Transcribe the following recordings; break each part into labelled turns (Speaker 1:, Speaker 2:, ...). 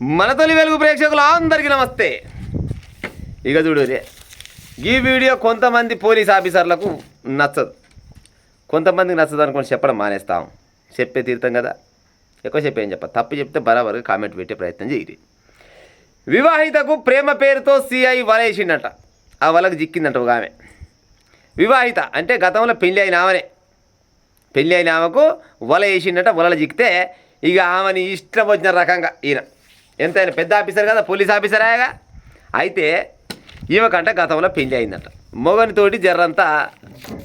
Speaker 1: మన తొలి వెలుగు ప్రేక్షకులు అందరికీ నమస్తే. ఇక చూడు రే, ఈ వీడియో కొంతమంది పోలీస్ ఆఫీసర్లకు నచ్చదు, కొంతమందికి నచ్చదు అనుకొని చెప్పడం మానేస్తాం. చెప్పే తీరుతాం కదా, ఎక్కువ చెప్పేం చెప్ప, తప్పు చెప్తే బరాబర్గా కామెంట్ పెట్టే ప్రయత్నం చేయరు. వివాహితకు ప్రేమ పేరుతో సిఐ వలేసిండట. ఆ వలకు చిక్కిందంట ఒక ఆమె. వివాహిత అంటే గతంలో పెళ్ళి అయిన ఆమెనే, పెళ్ళి అయిన ఆమెకు వల వేసిండట. వలలు చిక్కితే ఇక ఆమెని ఇష్టం వచ్చిన రకంగా ఈయన ఎంతైనా పెద్ద ఆఫీసర్ కదా, పోలీస్ ఆఫీసర్ అయ్యాగా. అయితే ఈమెకంట గతంలో పెళ్ళి అయిందట. మొగనితోటి జర్రంతా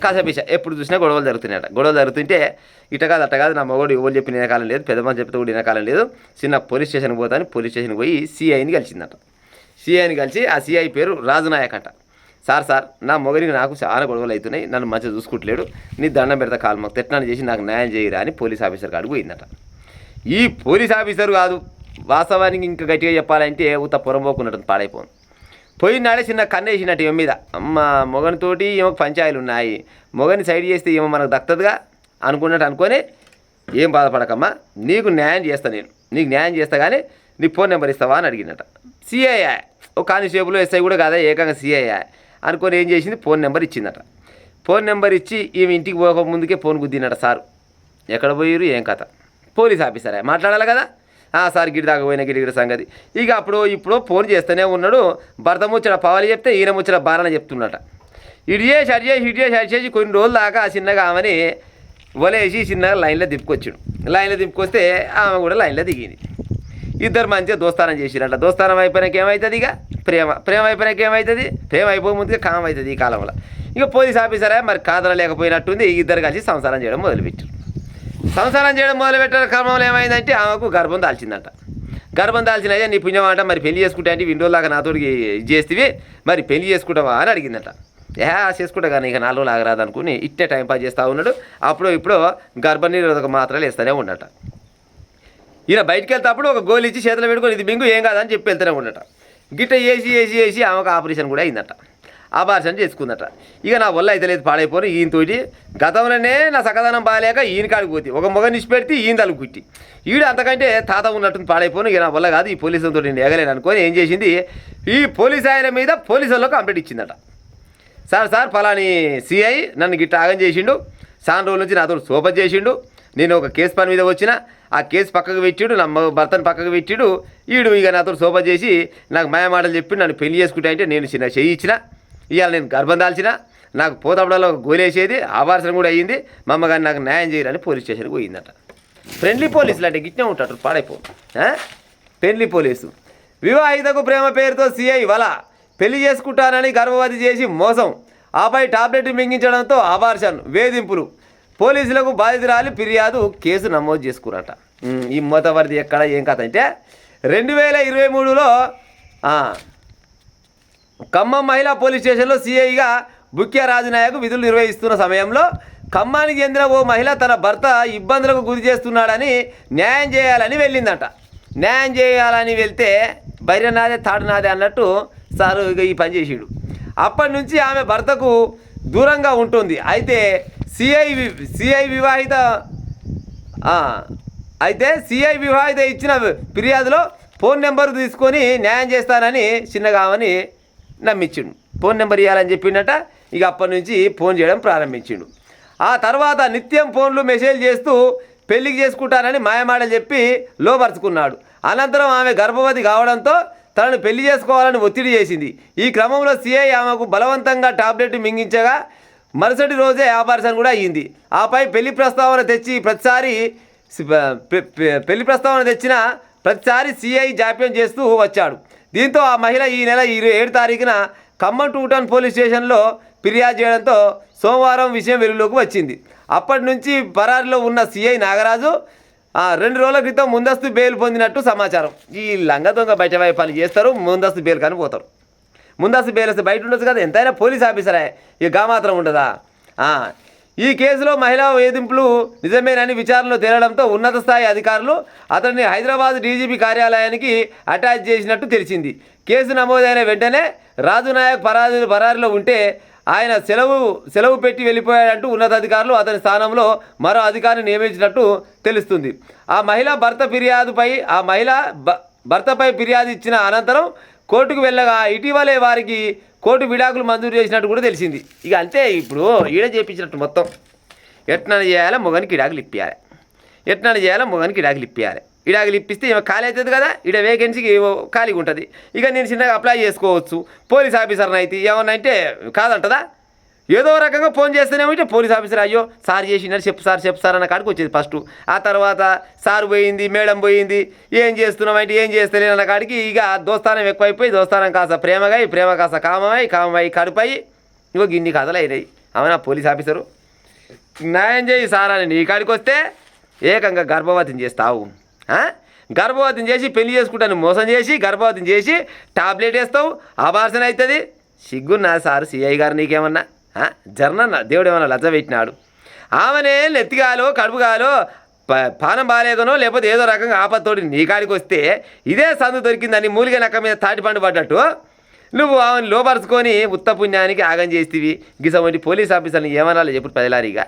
Speaker 1: కసపిస, ఎప్పుడు చూసినా గొడవలు జరుగుతున్నాయట. గొడవలు జరుగుతుంటే ఇట కాదు అట్ట కాదు, నా మొగడు ఎవరు చెప్పిన వినకాలం లేదు, పెద్దమంది చెప్తే కూడా వినకాలం లేదు, చిన్న పోలీస్ స్టేషన్కి పోతాను. పోలీస్ స్టేషన్కి పోయి సిఐని కలిసిందట. సిఐని కలిసి ఆ సిఐ పేరు రాజునాయక్ అంట. సార్ నా మొగనికి నాకు చాలా గొడవలు అవుతున్నాయి, నన్ను మంచిగా చూసుకుంటలేడు, నీ దండం పెడతా కాలు మాకు తెట్నాన్ని చేసి నాకు న్యాయం చేయరా అని పోలీస్ ఆఫీసర్ కాడికి పోయిందట. ఈ పోలీస్ ఆఫీసర్ కాదు, వాస్తవానికి ఇంకా గట్టిగా చెప్పాలంటే ఉత్త పొరంపోకున్నట్టు పాడైపోను. పోయినాడే చిన్న కన్నేసినట్టు ఏం మీద, అమ్మ మొగనితోటి ఏమో పంచాయలు ఉన్నాయి, మొగని సైడ్ చేస్తే ఏమో మనకు దక్కుతుందిగా అనుకున్నట్టు అనుకొని, ఏం బాధపడకమ్మా, నీకు న్యాయం చేస్తా, నేను నీకు న్యాయం చేస్తా కానీ నీ ఫోన్ నెంబర్ ఇస్తావా అని అడిగినట్ట. సిఐ ఒక కానిస్టేబుల్ ఎస్ఐ కూడా కాదా, ఏకంగా సిఐ అనుకొని ఏం చేసింది, ఫోన్ నెంబర్ ఇచ్చిందట. ఫోన్ నెంబర్ ఇచ్చి ఈమె ఇంటికి పోక ముందుకే ఫోన్ గుద్దినట. సారు ఎక్కడ పోయారు ఏం కథ, పోలీస్ ఆఫీసరే మాట్లాడాలి కదా. సార్ గిడి దాకా పోయిన గిడి సంగతి. ఇక ఇప్పుడు ఫోన్ చేస్తూనే ఉన్నాడు. భర్త ముచ్చట పవాలి చెప్తే ఈయన ముచ్చట బారణ చెప్తున్నట. ఇటు చేసి అటు చేసి కొన్ని రోజుల దాకా ఆ చిన్నగా ఆమెని వలేసి చిన్నగా లైన్లో దిప్పుకొచ్చాడు. లైన్లో దిప్పుకొస్తే ఆమె కూడా లైన్లో దిగింది. ఇద్దరు మంచిగా దోస్తానం చేసిరట. దోస్తానం అయిపోయినాక ఏమవుతుంది, ఇక ప్రేమ అయిపోయినాక ఏమవుతుంది, ప్రేమ అయిపోయి ముందుగా కామం అవుతుంది ఈ కాలంలో. ఇక పోలీస్ ఆఫీసరే మరి కాదనలేకపోయినట్టుంది. ఇద్దరు కలిసి సంసారం చేయడం మొదలుపెట్టారు. సంసారం చేయడం మొదలుపెట్టిన క్రమంలో ఏమైందంటే ఆమెకు గర్భం దాల్చిందంట. గర్భం దాల్చిన నీ పుణ్యం అంట, మరి పెళ్లి చేసుకుంటా అంటే విండో లాగా నాతోడికి ఇది చేస్తేవి, మరి పెళ్లి చేసుకుంటావా అని అడిగిందట. చేసుకుంటా కానీ ఇక 4 రోజులు ఆగరాదు అనుకుని ఇట్టే టైంపాస్ చేస్తూ ఉన్నాడు. ఇప్పుడు గర్భనిరోధక మాత్రలు వేస్తూనే ఉండట. ఈయన బయటికి వెళ్తాప్పుడు ఒక గోలు ఇచ్చి చేతిలో పెట్టుకొని ఇది మింగు ఏం కాదని చెప్పి వెళ్తూనే ఉండట. గిట్ట వేసి ఆమెకు ఆపరేషన్ కూడా అయిందట. ఆపరేషన్ చేసుకుందట. ఇక నా వల్ల అయితే లేదు, పాడైపోను. ఈయనతోటి గతంలోనే నా సకదనం బాగాలేక ఈయన కాడికి పోతే ఒక మొగ నిష్పెడితే ఈయన తలకు కుట్టి ఈడు అంతకంటే తాత ఉన్నట్టుంది, పాడైపోను. ఇక నా వల్ల కాదు, ఈ పోలీసులతో నేను ఎగలేను అనుకొని ఏం చేసింది, ఈ పోలీస్ ఆయన మీద పోలీసు వాళ్ళకు కంప్లైంట్ ఇచ్చిందట. సార్ ఫలాని సిఐ నన్ను గిట్ట ఆగం చేసిండు, చాలా రోజుల నుంచి నాతో సోపత్ చేసిండు, నేను ఒక కేసు పని మీద వచ్చిన, ఆ కేసు పక్కకు పెట్టిడు, నా భర్తను పక్కకు పెట్టిడు, ఈడు ఇక నాతో సోపత్ చేసి నాకు మాయమాటలు చెప్పి నన్ను పెళ్లి చేసుకుంటా అంటే నేను చిన్న చెయ్యి ఇచ్చిన, ఇవాళ నేను గర్భం దాల్చిన, నాకు పోతపడలో గోలేసేది, ఆవాసన కూడా అయ్యింది, మా అమ్మగారిని నాకు న్యాయం చేయాలని పోలీస్ స్టేషన్కి పోయిందట. ఫ్రెండ్లీ పోలీసులు అంటే గిట్నే ఉంటారు, పాడైపో. Friendly police. వివాహితకు ప్రేమ పేరుతో సిఐ వల, పెళ్లి చేసుకుంటానని గర్భవతి చేసి మోసం, ఆపై టాబ్లెట్ మింగించడంతో అబార్షన్, వేధింపులు, పోలీసులకు బాధితురాలి ఫిర్యాదు, కేసు నమోదు చేసుకున్నట. ఈ మూతవర్ది ఎక్కడ ఏం కథ అంటే 2023లో ఖమ్మం మహిళా పోలీస్ స్టేషన్లో సిఐగా బుక్యా రాజునాయక్ విధులు నిర్వహిస్తున్న సమయంలో ఖమ్మానికి చెందిన ఓ మహిళ తన భర్త ఇబ్బందులకు గురి చేస్తున్నాడని న్యాయం చేయాలని వెళ్ళిందట. న్యాయం చేయాలని వెళ్తే బైర నాదే తాడు నాదే అన్నట్టు సారు ఇక ఈ పని చేసాడు. అప్పటి నుంచి ఆమె భర్తకు దూరంగా ఉంటుంది. అయితే సిఐ వివాహిత ఇచ్చిన ఫిర్యాదులో ఫోన్ నెంబర్ తీసుకొని న్యాయం చేస్తానని చిన్నగా ఆమెని నమ్మించిండు. ఫోన్ నెంబర్ ఇవ్వాలని చెప్పిండట. ఇక అప్పటి నుంచి ఫోన్ చేయడం ప్రారంభించిండు. ఆ తర్వాత నిత్యం ఫోన్లు మెసేజ్ చేస్తూ పెళ్లికి చేసుకుంటానని మాయమాటలు చెప్పి లోపరుచుకున్నాడు. అనంతరం ఆమె గర్భవతి కావడంతో తనను పెళ్లి చేసుకోవాలని ఒత్తిడి చేసింది. ఈ క్రమంలో సిఐ ఆమెకు బలవంతంగా టాబ్లెట్ మింగించగా మరుసటి రోజే ఆపరేషన్ కూడా అయ్యింది. ఆపై పెళ్లి ప్రస్తావన తెచ్చిన ప్రతిసారి సిఐ జాప్యం చేస్తూ వచ్చాడు. దీంతో ఆ మహిళ ఈ నెల 27 తారీఖున ఖమ్మం 2 టౌన్ పోలీస్ స్టేషన్లో ఫిర్యాదు చేయడంతో సోమవారం విషయం వెలుగులోకి వచ్చింది. అప్పటి నుంచి పరారీలో ఉన్న సిఐ నాగరాజు 2 రోజుల క్రితం ముందస్తు బెయిల్ పొందినట్టు సమాచారం. ఈ లంగ దొంగ బయట పని చేస్తారు, ముందస్తు బెయిల్ కానీ పోతారు. ముందస్తు బెయిల్ వస్తే బయట ఉండొచ్చు కదా, ఎంతైనా పోలీస్ ఆఫీసరే, ఇక మాత్రం ఉండదా. ఈ కేసులో మహిళా వేధింపులు నిజమేనని విచారణలో తేలడంతో ఉన్నత స్థాయి అధికారులు అతన్ని హైదరాబాద్ డీజీపీ కార్యాలయానికి అటాచ్ చేసినట్టు తెలిసింది. కేసు నమోదైన వెంటనే రాజునాయక్ పరారీలో ఉంటే ఆయన సెలవు పెట్టి వెళ్ళిపోయాడంటూ ఉన్నతాధికారులు అతని స్థానంలో మరో అధికారిని నియమించినట్టు తెలుస్తుంది. ఆ మహిళ భర్త ఫిర్యాదుపై భర్తపై ఫిర్యాదు ఇచ్చిన అనంతరం కోర్టుకు వెళ్ళగా ఇటీవలే వారికి కోర్టు విడాకులు మంజూరు చేసినట్టు కూడా తెలిసింది. ఇక అంతే ఇప్పుడు ఈడ చేయించినట్టు మొత్తం ఎట్లా చేయాలి మొగనికి ఇడాకులు ఇప్పించాలి, ఎట్లా చేయాలి మొగనికి ఇడాకులు ఇప్పించాలి. ఇడాకులు ఇప్పిస్తే ఏమో ఖాళీ అవుతుంది కదా, ఇడ వేకెన్సీకి ఖాళీగా ఉంటుంది. ఇక నేను చిన్నగా అప్లై చేసుకోవచ్చు. పోలీస్ ఆఫీసర్ని అయితే ఏమన్నా అంటే కాదంటదా, ఏదో రకంగా ఫోన్ చేస్తేనేమంటే పోలీస్ ఆఫీసర్ అయ్యో సార్ చేసినారు చెప్పు సార్ అన్న కాడికి వచ్చేది ఫస్ట్. ఆ తర్వాత సార్ పోయింది, మేడం పోయింది, ఏం చేస్తున్నామంటే ఏం చేస్తలేను అన్న కాడికి ఇక దోస్తానం ఎక్కువైపోయి దోస్తానం కాస్త ప్రేమ కాస్త కామమై కడుపై ఇగో గిన్ని కథలు అయినాయి. అవునా పోలీస్ ఆఫీసరు న్యాయం చేయి సార్ అని నీ కాడికి వస్తే ఏకంగా గర్భవతిని చేస్తావు. గర్భవతిని చేసి పెళ్లి చేసుకుంటాను మోసం చేసి గర్భవతిని చేసి టాబ్లెట్ వేస్తావు, అబార్షన్ అవుతుంది. సిగ్గున్నా సార్ సిఐ గారు నీకేమన్నా జర్నన్న దేవుడు ఏమన్నా లజ్జ పెట్టినాడు. ఆమెనే నెత్తిగాలో కడుపుగాలో పానం బాగాలేదనో లేకపోతే ఏదో రకంగా ఆపత్తోటి నీ కాడికి వస్తే ఇదే సందు దొరికిందని మూలిగా నక్క మీద తాటిపండు పడ్డట్టు నువ్వు ఆమెను లోపరుచుకొని ఉత్త పుణ్యానికి ఆగం చేస్తేవి. గిసవంటి పోలీస్ ఆఫీసర్ని ఏమనాలో చెప్పు ప్రజలారిగా.